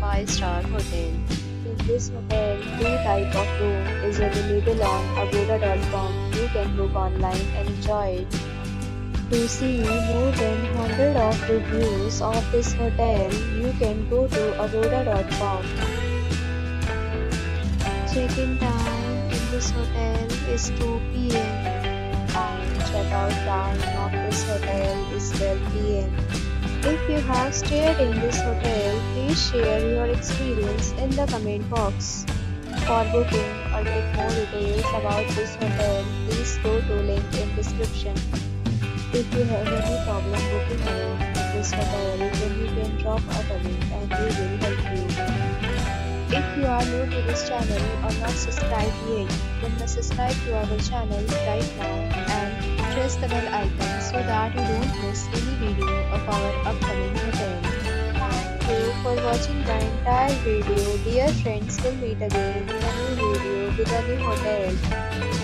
5-star hotel. In this hotel, two type of room is available on agoda.com. You can book online and enjoy it. To see more than 100 of reviews of this hotel, you can go to agoda.com. Check-in time in this hotel is 2 p.m. and check-out time of this hotel is 12 p.m. If you have stayed in this hotel, please share your experience in the comment box. For booking or get more details about this hotel, please go to link in description. If you have any problem booking a room in this hotel, then you can drop a comment and we will help you. If you are new to this channel or not subscribed yet, then must subscribe to our channel right now and press the bell icon so that you don't miss any video of our upcoming hotel. Thank you for watching the entire video. Dear friends, we'll meet again in a new video with a new hotel.